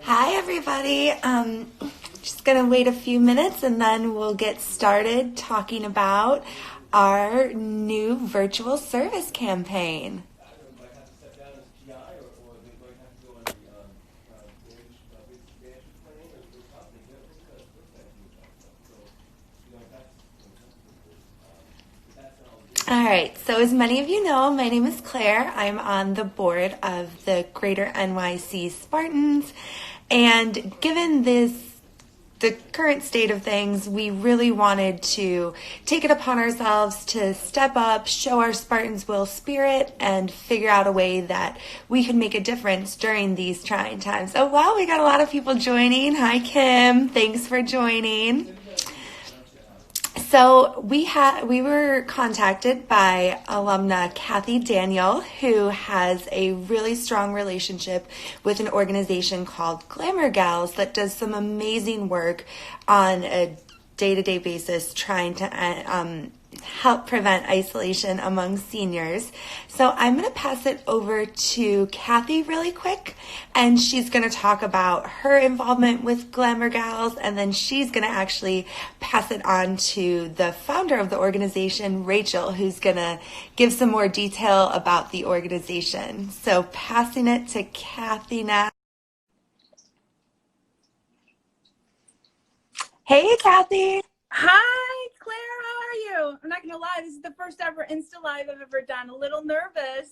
Hi, everybody. Just going to wait a few minutes and then we'll get started talking about our new virtual service campaign. All right, so as many of you know, my name is Claire. I'm on the board of the Greater NYC Spartans, and given the current state of things, we really wanted to take it upon ourselves to step up, show our Spartans will spirit, and figure out a way that we can make a difference during these trying times. Oh wow, we got a lot of people joining. Hi Kim, thanks for joining. So we were contacted by alumna Kathy Daniel, who has a really strong relationship with an organization called Glamour that does some amazing work on a day-to-day basis trying to help prevent isolation among seniors. So I'm going to pass it over to Kathy really quick, and she's going to talk about her involvement with Glamour Gals, and then she's going to actually pass it on to the founder of the organization, Rachel, who's going to give some more detail about the organization. So passing it to Kathy now. Hey, Kathy. Hi, Claire. How are you? I'm not going to lie. This is the first ever Insta Live I've ever done. A little nervous.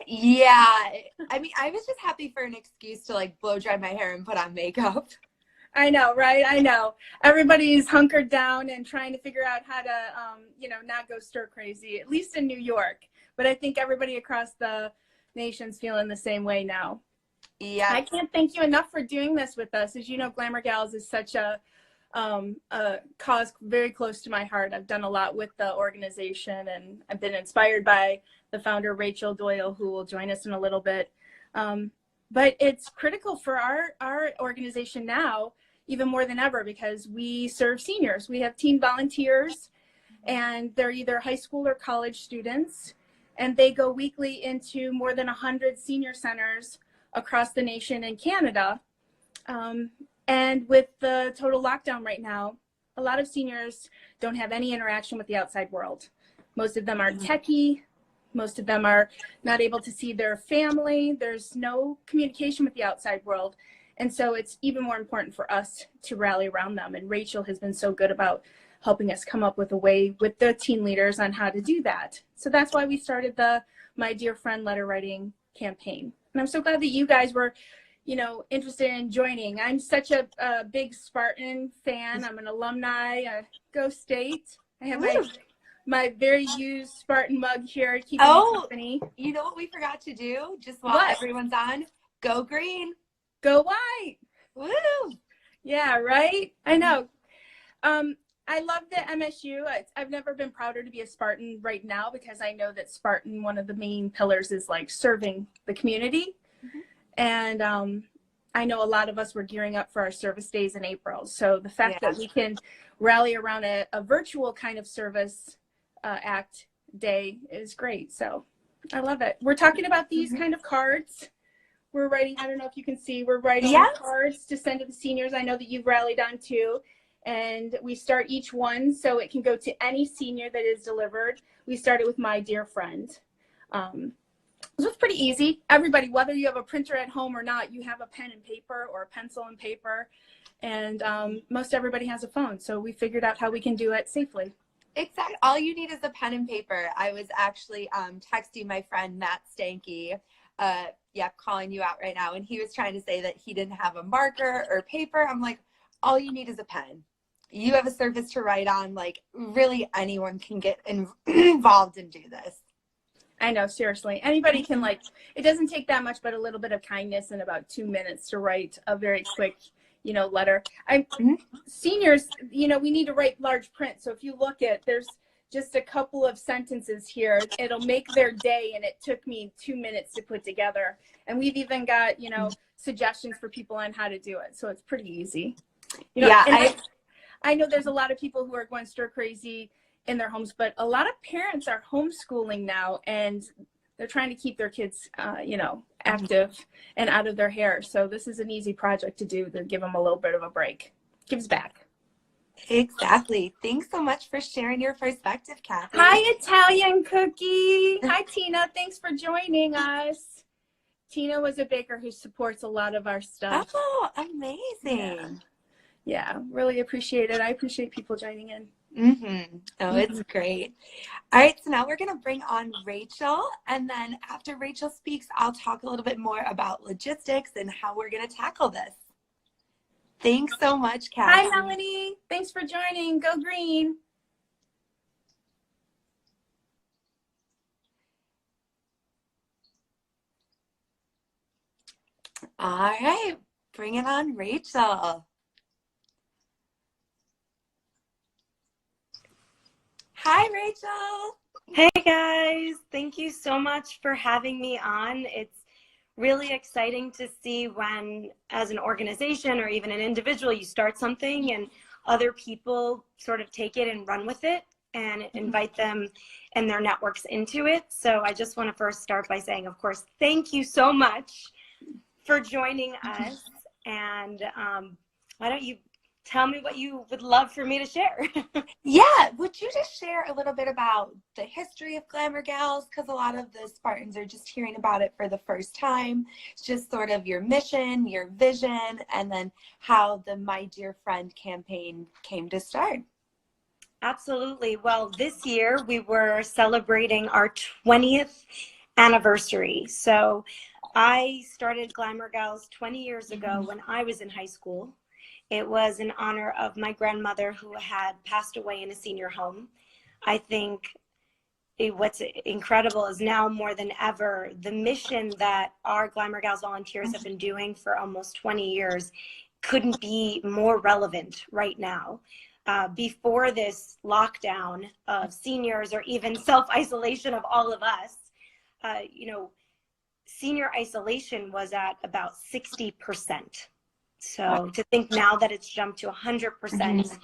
Yeah. I mean, I was just happy for an excuse to like blow dry my hair and put on makeup. I know, right? I know. Everybody's hunkered down and trying to figure out how to, not go stir crazy, at least in New York. But I think everybody across the nation's feeling the same way now. Yeah. I can't thank you enough for doing this with us. As you know, Glamour Gals is such a cause very close to my heart. I've done a lot with the organization, and I've been inspired by the founder, Rachel Doyle, who will join us in a little bit. But it's critical for our organization now, even more than ever, because we serve seniors. We have teen volunteers, and they're either high school or college students, and they go weekly into more than 100 senior centers across the nation and Canada. And with the total lockdown right now, a lot of seniors don't have any interaction with the outside world. Most of them are techie. Most of them are not able to see their family. There's no communication with the outside world. And so it's even more important for us to rally around them. And Rachel has been so good about helping us come up with a way with the teen leaders on how to do that. So that's why we started the My Dear Friend letter writing campaign. And I'm so glad that you guys were interested in joining. I'm such a big Spartan fan. I'm an alumni, Go State. I have my very used Spartan mug here keeping me company. You know what we forgot to do just while everyone's on? Go green. Go white. Woo! Yeah, right? I know. I love the MSU. I've never been prouder to be a Spartan right now, because I know that Spartan, one of the main pillars is like serving the community. Mm-hmm. And I know a lot of us were gearing up for our service days in April. So the fact that we can rally around a virtual kind of service act day is great. So I love it. We're talking about these kind of cards. We're writing, I don't know if you can see, we're writing cards to send to the seniors. I know that you've rallied on too. And we start each one so it can go to any senior that is delivered. We started with My Dear Friend. So it's pretty easy. Everybody, whether you have a printer at home or not, you have a pen and paper or a pencil and paper. And most everybody has a phone. So we figured out how we can do it safely. Exactly. All you need is a pen and paper. I was actually texting my friend Matt Stanky, calling you out right now. And he was trying to say that he didn't have a marker or paper. I'm like, all you need is a pen. You have a surface to write on. Like, really anyone can get involved and do this. I know, seriously. Anybody can, it doesn't take that much, but a little bit of kindness and about 2 minutes to write a very quick, letter. Seniors, we need to write large print. So if you look there's just a couple of sentences here. It'll make their day, and it took me 2 minutes to put together. And we've even got, suggestions for people on how to do it. So it's pretty easy. I know there's a lot of people who are going stir crazy in their homes, but a lot of parents are homeschooling now, and they're trying to keep their kids, active and out of their hair. So this is an easy project to do to give them a little bit of a break. Gives back. Exactly. Thanks so much for sharing your perspective, Kathy. Hi, Italian Cookie. Hi, Tina. Thanks for joining us. Tina was a baker who supports a lot of our stuff. Oh, amazing. Yeah, really appreciate it. I appreciate people joining in. Oh, it's great. All right, so now we're going to bring on Rachel, and then after Rachel speaks, I'll talk a little bit more about logistics and how we're going to tackle this. Thanks so much, Kathy. Hi, Melanie. Thanks for joining. Go green. All right, bring it on, Rachel. Hi, Rachel. Hey guys, thank you so much for having me on. It's really exciting to see when, as an organization or even an individual, you start something and other people sort of take it and run with it and invite them and their networks into it. So I just want to first start by saying, of course, thank you so much for joining us. And why don't you tell me what you would love for me to share? Yeah, would you just share a little bit about the history of Glamour Gals? Because a lot of the Spartans are just hearing about it for the first time. It's just sort of your mission, your vision, and then how the My Dear Friend campaign came to start. Absolutely. Well, this year we were celebrating our 20th anniversary. So I started Glamour Gals 20 years ago when I was in high school. It was in honor of my grandmother who had passed away in a senior home. I think what's incredible is now more than ever, the mission that our Glamour Gals volunteers have been doing for almost 20 years couldn't be more relevant right now. Before this lockdown of seniors or even self-isolation of all of us, senior isolation was at about 60%. So to think now that it's jumped to 100%,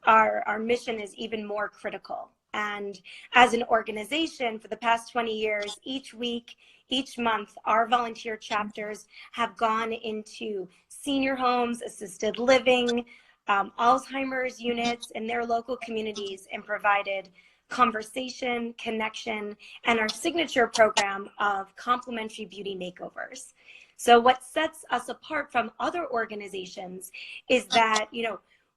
our mission is even more critical. And as an organization for the past 20 years, each week, each month, our volunteer chapters have gone into senior homes, assisted living, Alzheimer's units in their local communities and provided conversation, connection, and our signature program of complimentary beauty makeovers. So what sets us apart from other organizations is that,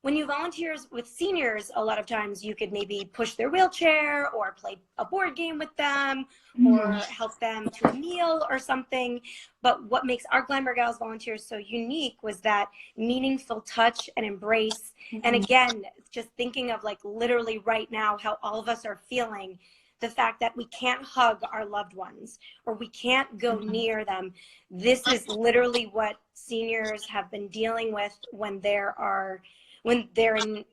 when you volunteer with seniors, a lot of times you could maybe push their wheelchair or play a board game with them or help them to a meal or something. But what makes our Glamour Gals volunteers so unique was that meaningful touch and embrace. And again, just thinking of like literally right now how all of us are feeling, the fact that we can't hug our loved ones or we can't go near them. This is literally what seniors have been dealing with when they're in,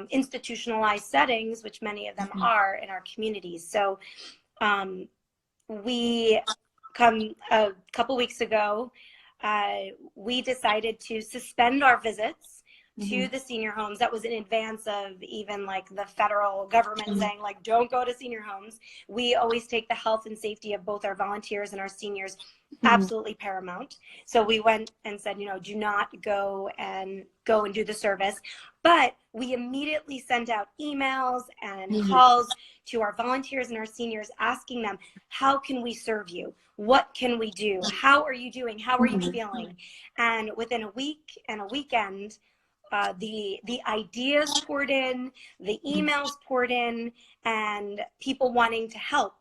institutionalized settings, which many of them are in our communities. So we a couple weeks ago, we decided to suspend our visits to the senior homes. That was in advance of even like the federal government saying like, don't go to senior homes. We always take the health and safety of both our volunteers and our seniors absolutely paramount. So we went and said, do not go and do the service. But we immediately sent out emails and calls to our volunteers and our seniors asking them, how can we serve you? What can we do? How are you doing? How are you feeling? And within a week and a weekend, the ideas poured in, the emails poured in, and people wanting to help,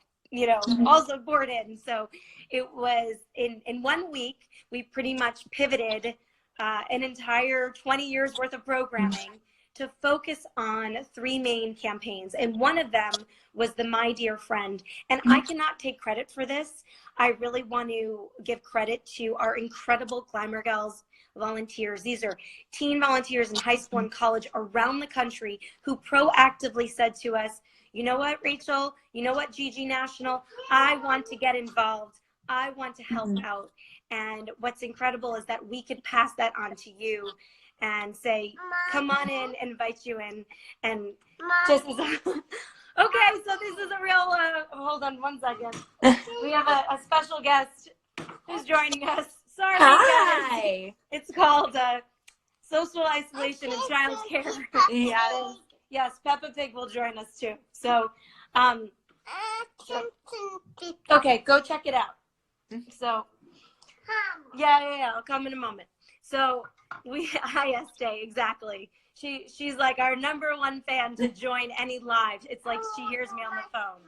also poured in. So it was in 1 week, we pretty much pivoted an entire 20 years worth of programming to focus on 3 main campaigns. And one of them was the My Dear Friend. And I cannot take credit for this. I really want to give credit to our incredible Glamour Gals volunteers. These are teen volunteers in high school and college around the country who proactively said to us, you know what, Rachel, you know what, Gigi National, I want to get involved. I want to help out. And what's incredible is that we could pass that on to you and say, come on in, invite you in. And just as okay, so this is a real, hold on one second. We have a special guest. who's joining us. Sorry, guys. Hi. It's called social isolation and childcare. Yes. Yes, Peppa Pig will join us too. So, okay, go check it out. So, yeah, I'll come in a moment. So yes, Day, exactly. She's like our #1 fan to join any live. It's like she hears me on the phone.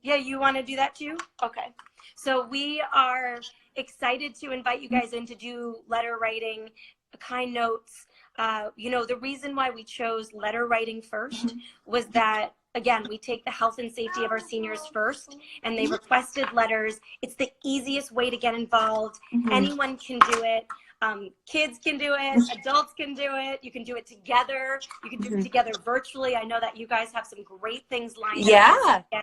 Yeah, you want to do that too? Okay. So we are excited to invite you guys in to do letter writing, kind notes. The reason why we chose letter writing first was that, again, we take the health and safety of our seniors first, and they requested letters. It's the easiest way to get involved. Anyone can do it. Kids can do it. Adults can do it. You can do it together. You can do it together virtually. I know that you guys have some great things lined up. Yeah.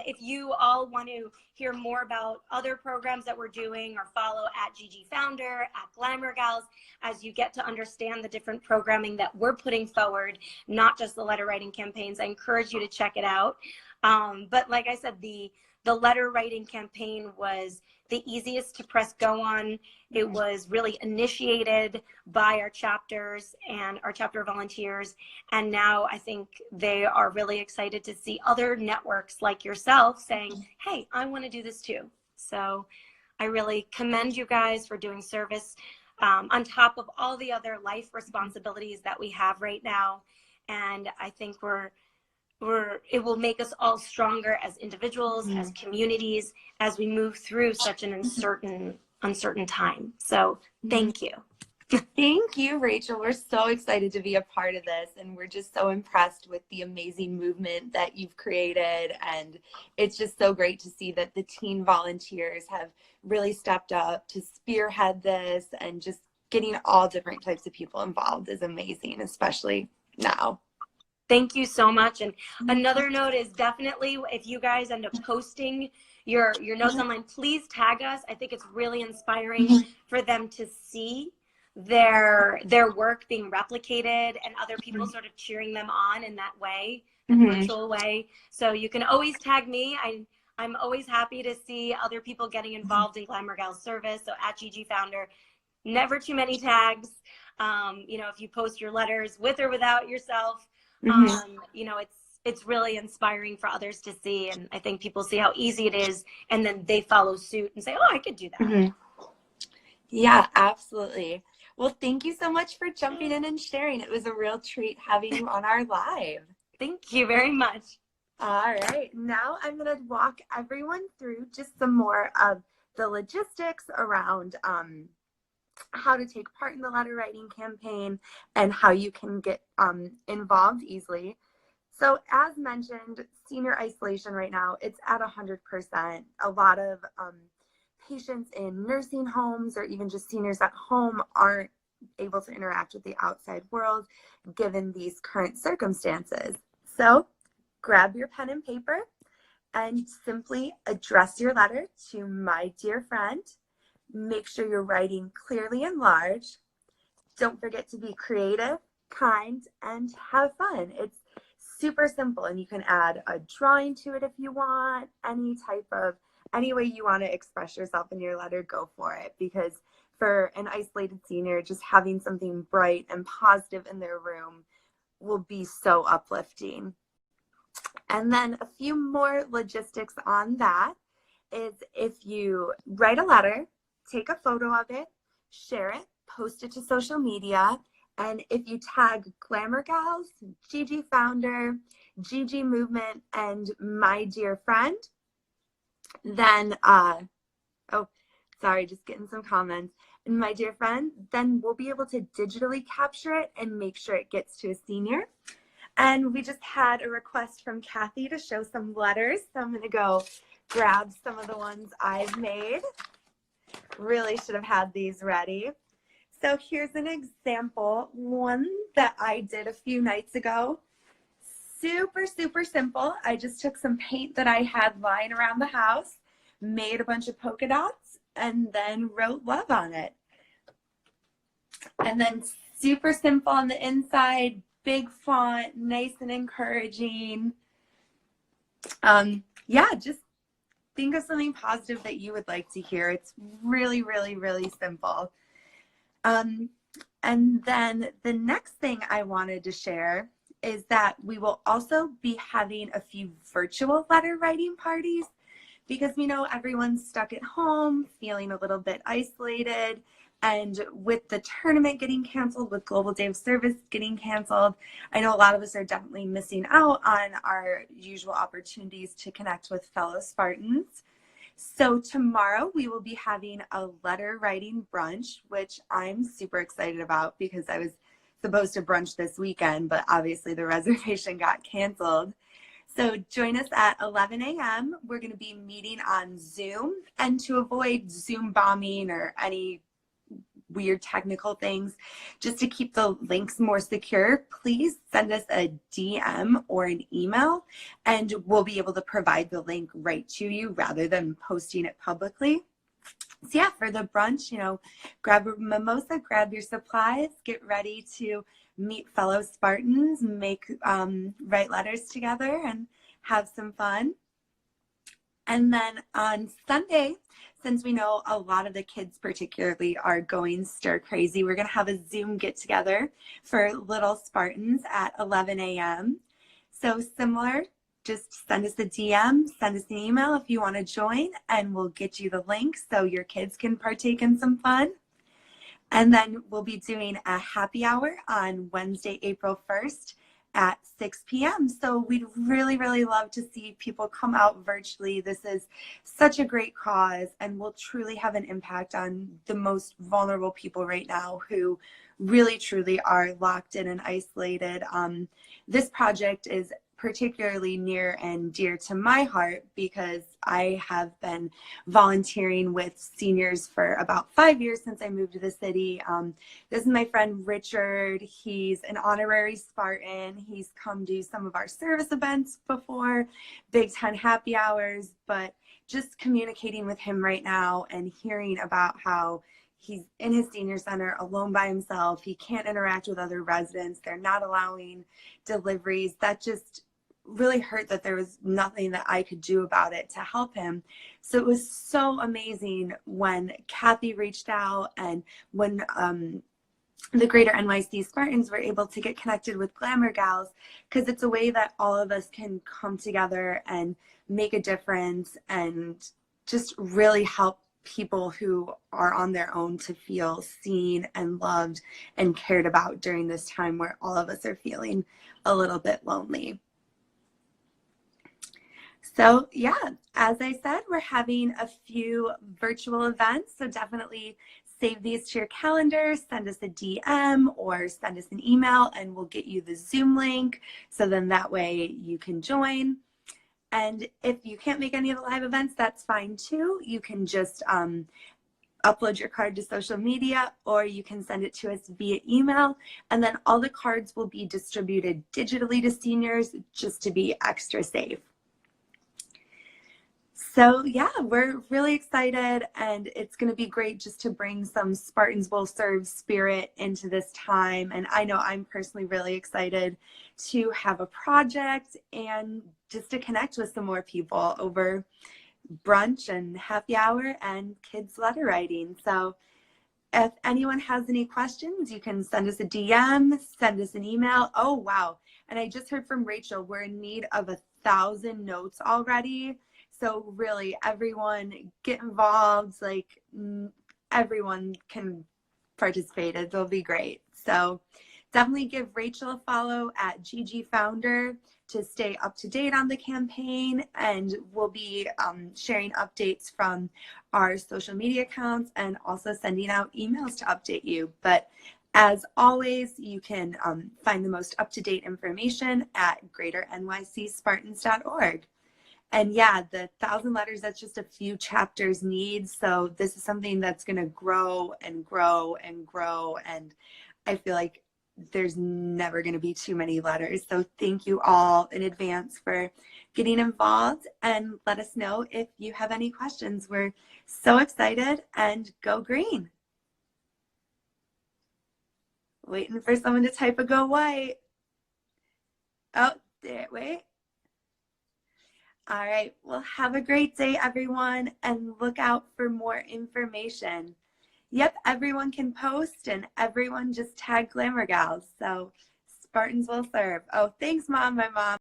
If you all want to hear more about other programs that we're doing, or follow at GG Founder, at Glamour Gals, as you get to understand the different programming that we're putting forward, not just the letter writing campaigns, I encourage you to check it out. But like I said, the letter writing campaign was the easiest to press go on. It was really initiated by our chapters and our chapter volunteers. And now I think they are really excited to see other networks like yourself saying, hey, I want to do this too. So I really commend you guys for doing service on top of all the other life responsibilities that we have right now. And I think it will make us all stronger as individuals, as communities, as we move through such an uncertain time. So thank you. Thank you, Rachel. We're so excited to be a part of this, and we're just so impressed with the amazing movement that you've created. And it's just so great to see that the teen volunteers have really stepped up to spearhead this, and just getting all different types of people involved is amazing, especially now. Thank you so much. And another note is definitely, if you guys end up posting your notes online, please tag us. I think it's really inspiring for them to see their work being replicated and other people sort of cheering them on in that way, that virtual way. So you can always tag me. I'm always happy to see other people getting involved in Glamour Gals service. So at GG Founder, never too many tags. If you post your letters with or without yourself, it's really inspiring for others to see. And I think people see how easy it is, and then they follow suit and say, oh, I could do that. Yeah, absolutely. Well, thank you so much for jumping in and sharing. It was a real treat having you on our live. Thank you very much. All right. Now I'm going to walk everyone through just some more of the logistics around how to take part in the letter writing campaign and how you can get involved easily. So as mentioned, senior isolation right now, it's at 100%. A lot of patients in nursing homes, or even just seniors at home, aren't able to interact with the outside world given these current circumstances. So grab your pen and paper and simply address your letter to my dear friend. Make sure you're writing clearly and large. Don't forget to be creative, kind, and have fun. It's super simple, and you can add a drawing to it if you want. Any way you want to express yourself in your letter, go for it. Because for an isolated senior, just having something bright and positive in their room will be so uplifting. And then a few more logistics on that is, if you write a letter, take a photo of it, share it, post it to social media, and if you tag Glamour Gals, GG Founder, GG Movement, and my dear friend, then, just getting some comments, and my dear friend, then we'll be able to digitally capture it and make sure it gets to a senior. And we just had a request from Kathy to show some letters, so I'm going to go grab some of the ones I've made. Really should have had these ready. So here's an example, one that I did a few nights ago. Super, super simple. I just took some paint that I had lying around the house, made a bunch of polka dots, and then wrote love on it. And then super simple on the inside, big font, nice and encouraging. Just think of something positive that you would like to hear. It's really, really, really simple. And then the next thing I wanted to share is that we will also be having a few virtual letter writing parties, because we know everyone's stuck at home, feeling a little bit isolated. And with the tournament getting canceled, with Global Day of Service getting canceled, I know a lot of us are definitely missing out on our usual opportunities to connect with fellow Spartans. So tomorrow we will be having a letter writing brunch, which I'm super excited about because I was supposed to brunch this weekend, but obviously the reservation got canceled. So join us at 11 a.m. We're going to be meeting on Zoom, and to avoid Zoom bombing or any weird technical things, just to keep the links more secure, please send us a DM or an email, and we'll be able to provide the link right to you rather than posting it publicly. So yeah, for the brunch, grab a mimosa, grab your supplies, get ready to meet fellow Spartans, write letters together, and have some fun. And then on Sunday, since we know a lot of the kids particularly are going stir crazy, we're going to have a Zoom get together for little Spartans at 11 a.m. So similar, just send us a DM, send us an email if you want to join, and we'll get you the link so your kids can partake in some fun. And then we'll be doing a happy hour on Wednesday, April 1st at 6 p.m. So we'd really, really love to see people come out virtually. This is such a great cause and will truly have an impact on the most vulnerable people right now who really, truly are locked in and isolated. This project is particularly near and dear to my heart because I have been volunteering with seniors for about 5 years since I moved to the city. This is my friend Richard. He's an honorary Spartan. He's come to some of our service events before, Big Ten happy hours, but just communicating with him right now and hearing about how he's in his senior center alone by himself. He can't interact with other residents. They're not allowing deliveries. That just really hurt that there was nothing that I could do about it to help him. So it was so amazing when Kathy reached out and when the greater NYC Spartans were able to get connected with Glamour Gals, because it's a way that all of us can come together and make a difference and just really help people who are on their own to feel seen and loved and cared about during this time where all of us are feeling a little bit lonely. So yeah, as I said, we're having a few virtual events, so definitely save these to your calendar, send us a DM or send us an email and we'll get you the Zoom link, so then that way you can join. And if you can't make any of the live events, that's fine too. You can just upload your card to social media, or you can send it to us via email, and then all the cards will be distributed digitally to seniors just to be extra safe. So yeah, we're really excited, and it's going to be great just to bring some Spartans Will Serve spirit into this time. And I know I'm personally really excited to have a project and just to connect with some more people over brunch and happy hour and kids letter writing. So if anyone has any questions, you can send us a DM, send us an email. Oh, wow. And I just heard from Rachel, we're in need of 1,000 notes already. So really, everyone get involved. Like, everyone can participate. It'll be great. So definitely give Rachel a follow at GGFounder to stay up to date on the campaign. And we'll be sharing updates from our social media accounts and also sending out emails to update you. But as always, you can find the most up-to-date information at greaternycspartans.org. And yeah, the 1,000 letters, that's just a few chapters need. So this is something that's going to grow and grow and grow. And I feel like there's never going to be too many letters. So thank you all in advance for getting involved, and let us know if you have any questions. We're so excited, and go green. Waiting for someone to type a go white. Oh, there, wait. All right. Well, have a great day, everyone, and look out for more information. Yep, everyone can post, and everyone just tag Glamour Gals. So Spartans will serve. Oh, thanks, Mom. My mom.